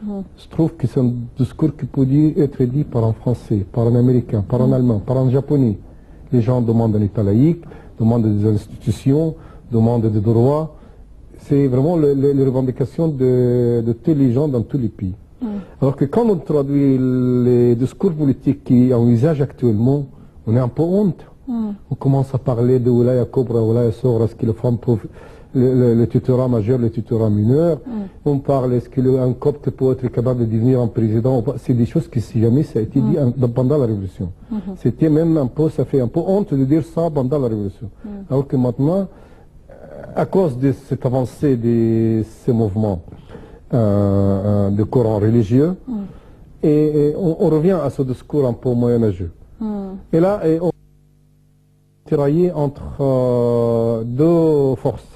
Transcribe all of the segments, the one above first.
Je trouve que c'est un discours qui peut être dit par un Français, par un Américain, par un Allemand, par un Japonais. Les gens demandent un État laïque, demandent des institutions, demandent des droits. C'est vraiment les revendications de tous les gens dans tous les pays. Alors que quand on traduit les discours politiques qui envisagent actuellement, on est un peu honte. On commence à parler de Oulaya Cobra, Oulaya Sora, est-ce que les femmes peuvent, le tutorat majeur, le tutorat mineur. On parle, est-ce qu'un copte peut être capable de devenir un président. C'est des choses qui, si jamais, ça a été dit pendant la Révolution. C'était même un peu, ça fait un peu honte de dire ça pendant la Révolution. Alors que maintenant, à cause de cette avancée de ces mouvements de courant religieux, et on revient à ce discours un peu moyenâgeux. Et là, on est tiraillé entre deux forces.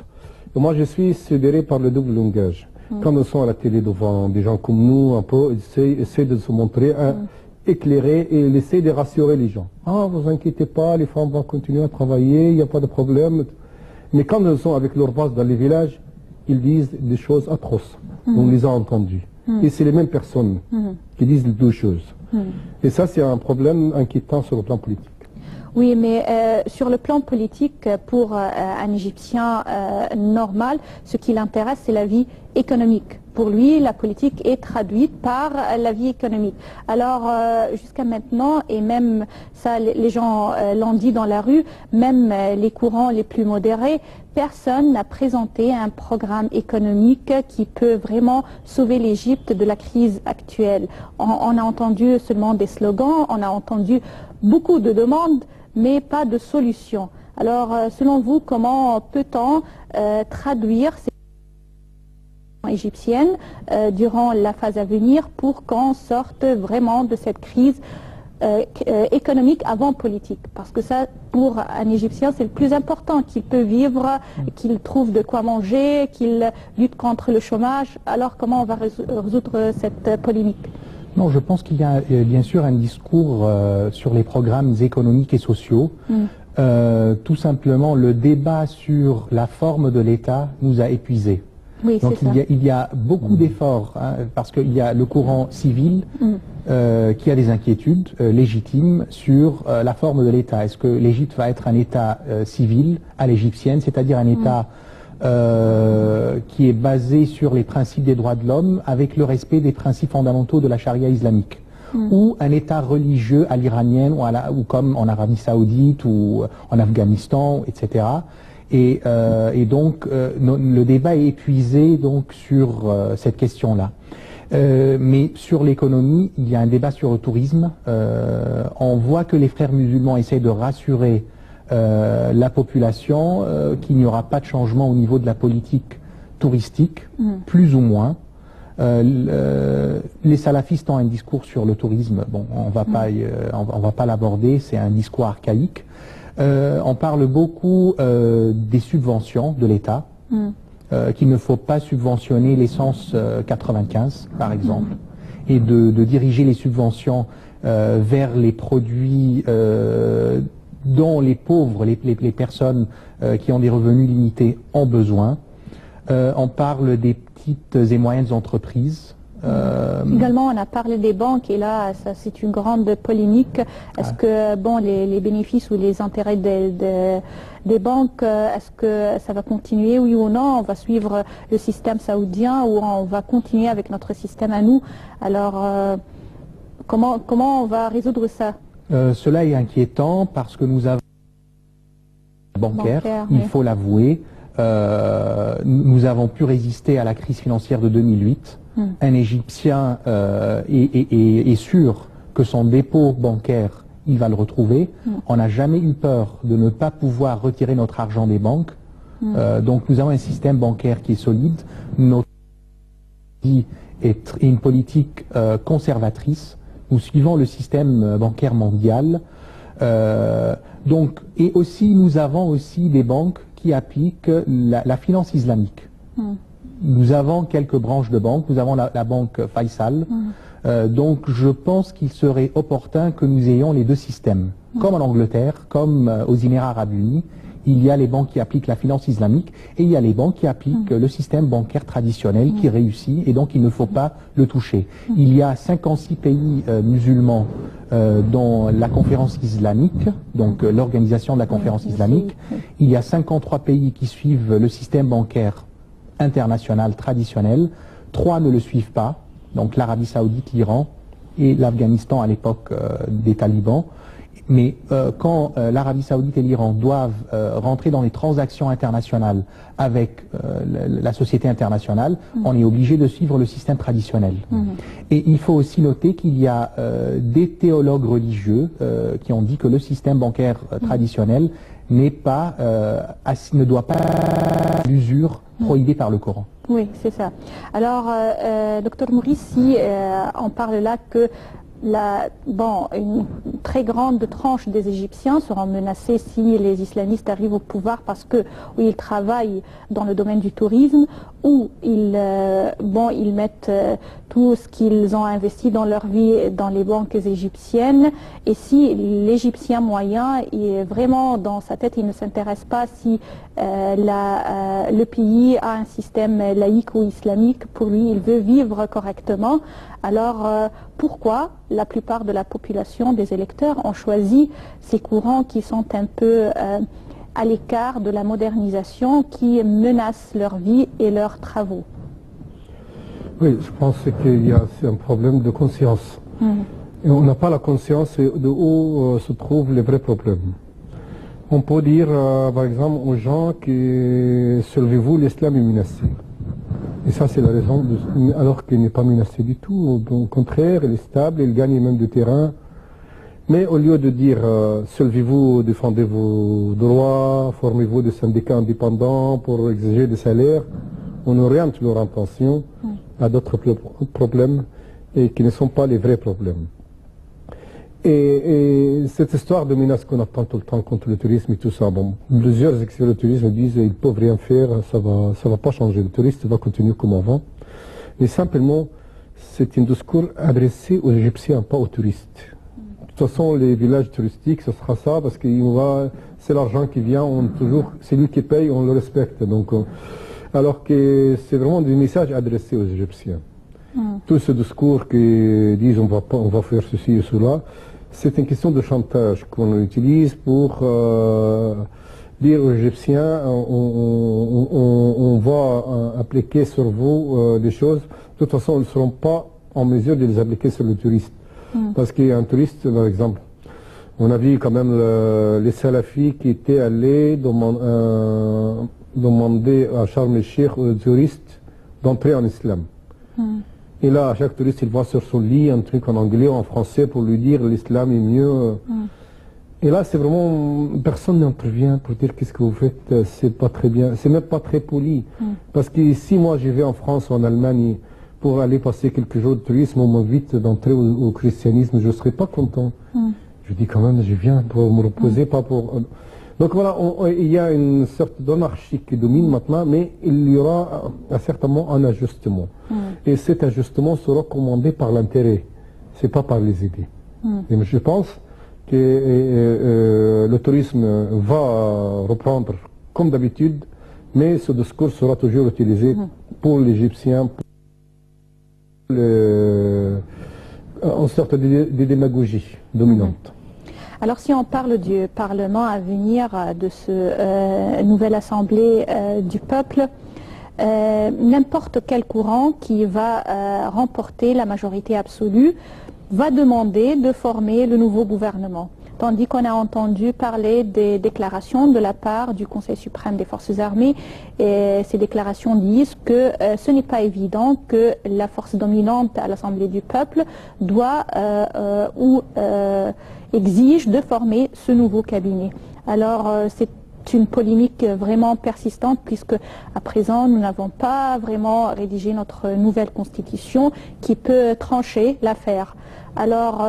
Et moi, je suis sidéré par le double langage. Quand nous sommes à la télé devant des gens comme nous, un peu, ils essaient de se montrer éclairés et ils essaient de rassurer les gens. Ah, vous inquiétez pas, les femmes vont continuer à travailler, il n'y a pas de problème. Mais quand ils sont avec leur base dans les villages, ils disent des choses atroces. On les a entendues. Et c'est les mêmes personnes qui disent les deux choses. Et ça, c'est un problème inquiétant sur le plan politique. Oui, mais sur le plan politique, pour un Égyptien normal, ce qui l'intéresse, c'est la vie économique. Pour lui, la politique est traduite par la vie économique. Alors, jusqu'à maintenant, et même ça, les gens l'ont dit dans la rue, même les courants les plus modérés, personne n'a présenté un programme économique qui peut vraiment sauver l'Égypte de la crise actuelle. On a entendu seulement des slogans, on a entendu beaucoup de demandes, mais pas de solution. Alors, selon vous, comment peut-on traduire ces égyptiennes durant la phase à venir pour qu'on sorte vraiment de cette crise économique avant politique? Parce que ça, pour un Égyptien, c'est le plus important, qu'il peut vivre, qu'il trouve de quoi manger, qu'il lutte contre le chômage. Alors, comment on va résoudre cette polémique? Non, je pense qu'il y a bien sûr un discours sur les programmes économiques et sociaux. Tout simplement, le débat sur la forme de l'État nous a épuisés. Oui, donc il y a beaucoup d'efforts, parce qu'il y a le courant civil qui a des inquiétudes légitimes sur la forme de l'État. Est-ce que l'Égypte va être un État civil à l'égyptienne, c'est-à-dire un État qui est basé sur les principes des droits de l'homme avec le respect des principes fondamentaux de la charia islamique, ou un État religieux à l'iranienne ou comme en Arabie Saoudite ou en Afghanistan, etc. Et donc le débat est épuisé donc sur cette question-là. Mais sur l'économie, il y a un débat sur le tourisme. On voit que les frères musulmans essaient de rassurer la population qu'il n'y aura pas de changement au niveau de la politique touristique, plus ou moins. Les salafistes ont un discours sur le tourisme. Bon, on va pas l'aborder. C'est un discours archaïque. On parle beaucoup des subventions de l'État, qu'il ne faut pas subventionner l'essence 95, par exemple, et de diriger les subventions vers les produits dont les pauvres, les personnes qui ont des revenus limités ont besoin. On parle des petites et moyennes entreprises. Également, on a parlé des banques et là, ça c'est une grande polémique. Est-ce que bon, les bénéfices ou les intérêts des banques, est-ce que ça va continuer, oui ou non? On va suivre le système saoudien ou on va continuer avec notre système à nous? Alors, comment on va résoudre ça? Cela est inquiétant parce que nous avons bancaire, il faut l'avouer. Nous avons pu résister à la crise financière de 2008. Un Égyptien est sûr que son dépôt bancaire, il va le retrouver. On n'a jamais eu peur de ne pas pouvoir retirer notre argent des banques. Donc nous avons un système bancaire qui est solide. Notre pays est une politique conservatrice. Nous suivons le système bancaire mondial. Et aussi, nous avons aussi des banques qui appliquent la finance islamique. Nous avons quelques branches de banques. Nous avons la banque Faisal. Donc, je pense qu'il serait opportun que nous ayons les deux systèmes. Comme en Angleterre, comme aux Émirats Arabes Unis, Il y a les banques qui appliquent la finance islamique et il y a les banques qui appliquent le système bancaire traditionnel qui réussit et donc il ne faut pas le toucher. Il y a 56 pays musulmans dans la conférence islamique, donc l'organisation de la conférence islamique. Il y a 53 pays qui suivent le système bancaire international traditionnel. 3 ne le suivent pas, donc l'Arabie Saoudite, l'Iran et l'Afghanistan à l'époque des talibans. Mais quand l'Arabie Saoudite et l'Iran doivent rentrer dans les transactions internationales avec la société internationale, on est obligé de suivre le système traditionnel. Et il faut aussi noter qu'il y a des théologues religieux qui ont dit que le système bancaire traditionnel n'est pas, ne doit pas être l'usure prohibée par le Coran. Oui, c'est ça. Alors, docteur Maurice, si on parle là que une très grande tranche des Égyptiens seront menacés si les islamistes arrivent au pouvoir parce que ils travaillent dans le domaine du tourisme ou ils mettent tout ce qu'ils ont investi dans leur vie dans les banques égyptiennes. Et si l'Égyptien moyen est vraiment dans sa tête, il ne s'intéresse pas si le pays a un système laïque ou islamique, pour lui il veut vivre correctement. Alors pourquoi la plupart de la population des électeurs ont choisi ces courants qui sont un peu à l'écart de la modernisation, qui menacent leur vie et leurs travaux? Oui, je pense qu'il y a un problème de conscience. Et on n'a pas la conscience de où se trouvent les vrais problèmes. On peut dire, par exemple, aux gens que, selon-vous, l'islam est menacé. Et ça, c'est la raison, alors qu'il n'est pas menacé du tout. Au contraire, il est stable, il gagne même du terrain. Mais au lieu de dire, soulevez-vous, défendez vos droits, formez-vous des syndicats indépendants pour exiger des salaires, on oriente leur attention à d'autres problèmes et qui ne sont pas les vrais problèmes. Et cette histoire de menace qu'on attend tout le temps contre le tourisme et tout ça, bon, plusieurs experts du tourisme disent qu'ils ne peuvent rien faire, ça va pas changer, le touriste va continuer comme avant. Mais simplement, c'est un discours adressé aux Égyptiens, pas aux touristes. De toute façon, les villages touristiques, ce sera ça, parce que c'est l'argent qui vient, c'est lui qui paye, on le respecte. Donc, alors que c'est vraiment des messages adressés aux Égyptiens. Tout ce discours qui disent on va faire ceci et cela, c'est une question de chantage qu'on utilise pour dire aux Égyptiens on va appliquer sur vous des choses. De toute façon, ils ne seront pas en mesure de les appliquer sur le touriste. Parce qu'il y a un touriste, par exemple, on a vu quand même les salafis qui étaient allés demander à Sharm el-Sheikh aux touristes d'entrer en islam. Et là, à chaque touriste, il voit sur son lit un truc en anglais ou en français pour lui dire l'islam est mieux. Et là, c'est vraiment, personne n'intervient pour dire qu'est-ce que vous faites, c'est pas très bien, c'est même pas très poli. Parce que si moi je vais en France ou en Allemagne pour aller passer quelques jours de tourisme, on m'invite d'entrer au christianisme, je ne serais pas content. Je dis quand même, je viens pour me reposer, pas pour... Donc voilà, il y a une sorte d'anarchie qui domine maintenant, mais il y aura certainement un ajustement. Et cet ajustement sera commandé par l'intérêt, c'est pas par les idées. Et je pense que le tourisme va reprendre comme d'habitude, mais ce discours sera toujours utilisé pour l'Égyptien, en sorte de démagogie dominante. Alors si on parle du Parlement à venir, de ce nouvelle Assemblée du peuple, n'importe quel courant qui va remporter la majorité absolue va demander de former le nouveau gouvernement. Tandis qu'on a entendu parler des déclarations de la part du Conseil suprême des forces armées, et ces déclarations disent que ce n'est pas évident que la force dominante à l'Assemblée du peuple doit exige de former ce nouveau cabinet. Alors c'est une polémique vraiment persistante puisque à présent nous n'avons pas vraiment rédigé notre nouvelle constitution qui peut trancher l'affaire. Alors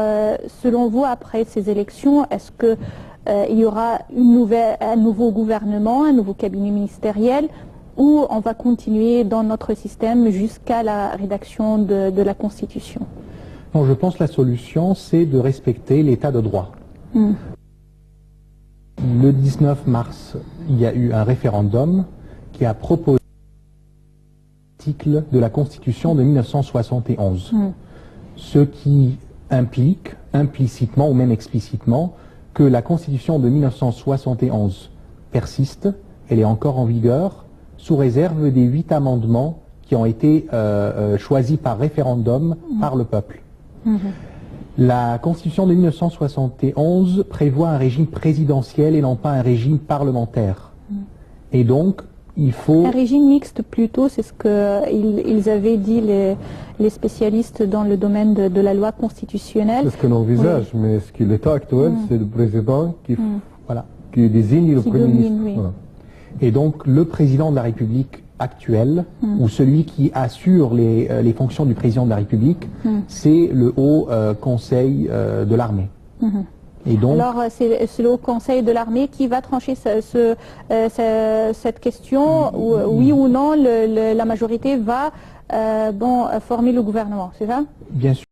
selon vous, après ces élections, est-ce que il y aura un nouveau gouvernement, un nouveau cabinet ministériel, ou on va continuer dans notre système jusqu'à la rédaction de la constitution? Non, je pense que la solution, c'est de respecter l'état de droit. Le 19 mars, il y a eu un référendum qui a proposé l'article de la Constitution de 1971, ce qui implique implicitement ou même explicitement que la Constitution de 1971 persiste, elle est encore en vigueur, sous réserve des 8 amendements qui ont été choisis par référendum par le peuple. La Constitution de 1971 prévoit un régime présidentiel et non pas un régime parlementaire. Et donc, il faut... Un régime mixte plutôt, c'est ce qu'ils avaient dit les spécialistes dans le domaine de la loi constitutionnelle. C'est ce qu'on envisage, Oui. mais ce qui est l'état actuel, c'est le président Voilà. qui désigne le Qui Premier domine, ministre. oui. Voilà. Et donc, le président de la République actuel, ou celui qui assure les fonctions du président de la République, c'est le Haut Conseil de l'armée. Et donc, Alors, c'est le Haut Conseil de l'armée qui va trancher cette question, où, oui ou non, la majorité va former le gouvernement, c'est ça? bien sûr,